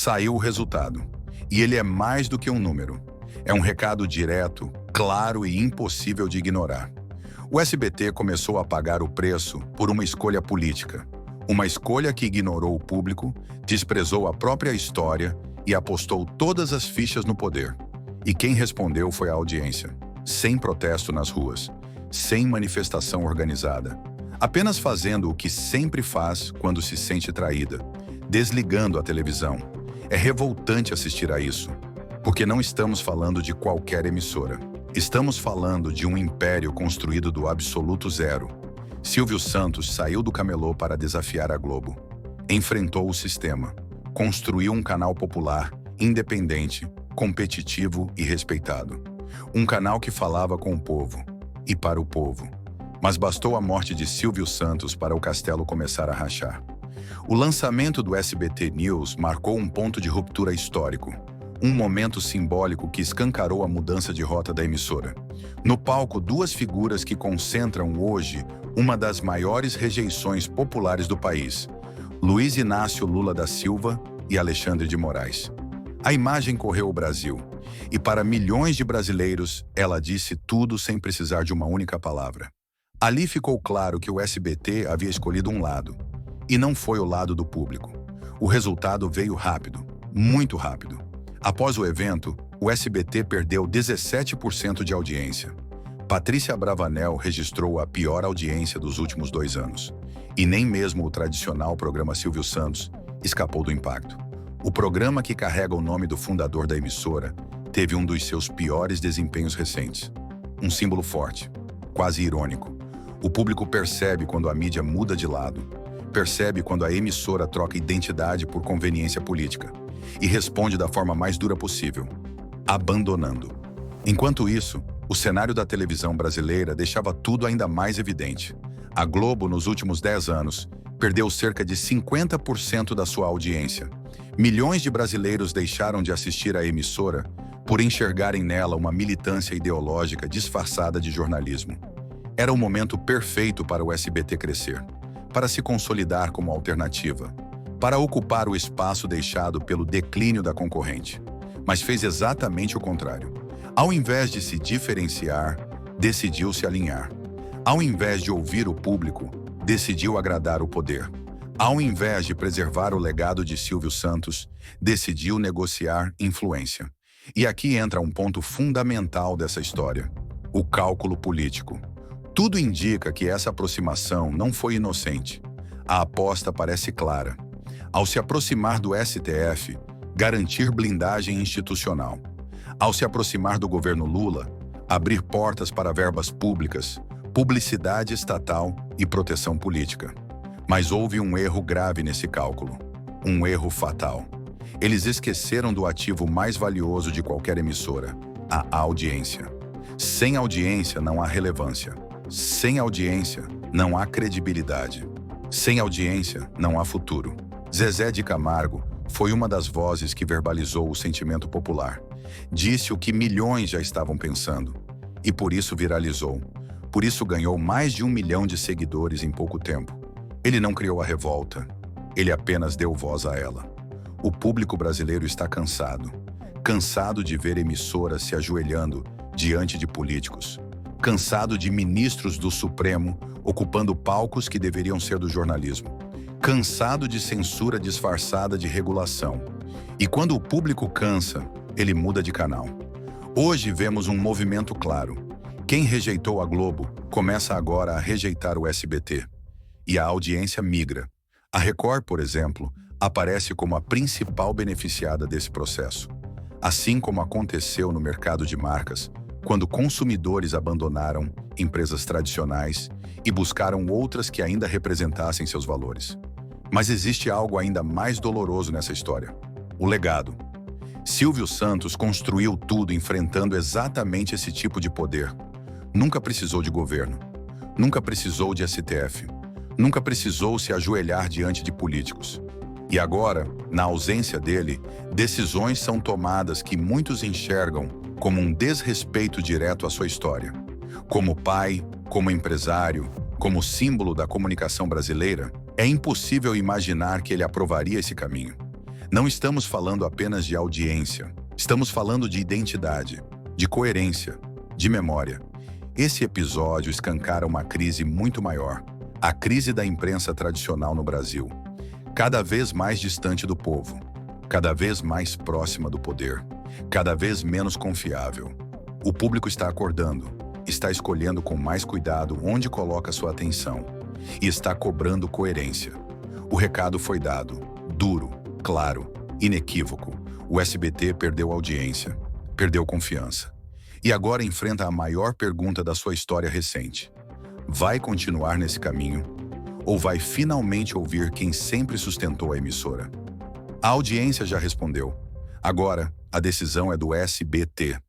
Saiu o resultado. E ele é mais do que um número. É um recado direto, claro e impossível de ignorar. O SBT começou a pagar o preço por uma escolha política. Uma escolha que ignorou o público, desprezou a própria história e apostou todas as fichas no poder. E quem respondeu foi a audiência. Sem protesto nas ruas, sem manifestação organizada. Apenas fazendo o que sempre faz quando se sente traída. Desligando a televisão. É revoltante assistir a isso. Porque não estamos falando de qualquer emissora. Estamos falando de um império construído do absoluto zero. Silvio Santos saiu do camelô para desafiar a Globo. Enfrentou o sistema. Construiu um canal popular, independente, competitivo e respeitado. Um canal que falava com o povo e para o povo. Mas bastou a morte de Silvio Santos para o castelo começar a rachar. O lançamento do SBT News marcou um ponto de ruptura histórico. Um momento simbólico que escancarou a mudança de rota da emissora. No palco, duas figuras que concentram hoje uma das maiores rejeições populares do país. Luiz Inácio Lula da Silva e Alexandre de Moraes. A imagem correu o Brasil. E para milhões de brasileiros, ela disse tudo sem precisar de uma única palavra. Ali ficou claro que o SBT havia escolhido um lado. E não foi o lado do público. O resultado veio rápido, muito rápido. Após o evento, o SBT perdeu 17% de audiência. Patrícia Bravanel registrou a pior audiência dos últimos 2 anos. E nem mesmo o tradicional programa Silvio Santos escapou do impacto. O programa que carrega o nome do fundador da emissora teve um dos seus piores desempenhos recentes. Um símbolo forte, quase irônico. O público percebe quando a mídia muda de lado. Percebe quando a emissora troca identidade por conveniência política. E responde da forma mais dura possível, abandonando. Enquanto isso, o cenário da televisão brasileira deixava tudo ainda mais evidente. A Globo, nos últimos 10 anos, perdeu cerca de 50% da sua audiência. Milhões de brasileiros deixaram de assistir à emissora por enxergarem nela uma militância ideológica disfarçada de jornalismo. Era o momento perfeito para o SBT crescer, para se consolidar como alternativa, para ocupar o espaço deixado pelo declínio da concorrente. Mas fez exatamente o contrário. Ao invés de se diferenciar, decidiu se alinhar. Ao invés de ouvir o público, decidiu agradar o poder. Ao invés de preservar o legado de Silvio Santos, decidiu negociar influência. E aqui entra um ponto fundamental dessa história: o cálculo político. Tudo indica que essa aproximação não foi inocente. A aposta parece clara. Ao se aproximar do STF, garantir blindagem institucional. Ao se aproximar do governo Lula, abrir portas para verbas públicas, publicidade estatal e proteção política. Mas houve um erro grave nesse cálculo. Um erro fatal. Eles esqueceram do ativo mais valioso de qualquer emissora: a audiência. Sem audiência não há relevância. Sem audiência não há credibilidade. Sem audiência não há futuro. Zezé de Camargo foi uma das vozes que verbalizou o sentimento popular. Disse o que milhões já estavam pensando. E por isso viralizou. Por isso ganhou mais de 1 milhão de seguidores em pouco tempo. Ele não criou a revolta. Ele apenas deu voz a ela. O público brasileiro está cansado. Cansado de ver emissoras se ajoelhando diante de políticos. Cansado de ministros do Supremo ocupando palcos que deveriam ser do jornalismo. Cansado de censura disfarçada de regulação. E quando o público cansa, ele muda de canal. Hoje vemos um movimento claro. Quem rejeitou a Globo começa agora a rejeitar o SBT. E a audiência migra. A Record, por exemplo, aparece como a principal beneficiada desse processo. Assim como aconteceu no mercado de marcas, quando consumidores abandonaram empresas tradicionais e buscaram outras que ainda representassem seus valores. Mas existe algo ainda mais doloroso nessa história: o legado. Silvio Santos construiu tudo enfrentando exatamente esse tipo de poder. Nunca precisou de governo. Nunca precisou de STF. Nunca precisou se ajoelhar diante de políticos. E agora, na ausência dele, decisões são tomadas que muitos enxergam como um desrespeito direto à sua história. Como pai, como empresário, como símbolo da comunicação brasileira, é impossível imaginar que ele aprovaria esse caminho. Não estamos falando apenas de audiência. Estamos falando de identidade, de coerência, de memória. Esse episódio escancara uma crise muito maior. A crise da imprensa tradicional no Brasil. Cada vez mais distante do povo. Cada vez mais próxima do poder. Cada vez menos confiável. O público está acordando. Está escolhendo com mais cuidado onde coloca sua atenção. E está cobrando coerência. O recado foi dado. Duro, claro, inequívoco. O SBT perdeu audiência. Perdeu confiança. E agora enfrenta a maior pergunta da sua história recente. Vai continuar nesse caminho? Ou vai finalmente ouvir quem sempre sustentou a emissora? A audiência já respondeu. Agora, a decisão é do SBT.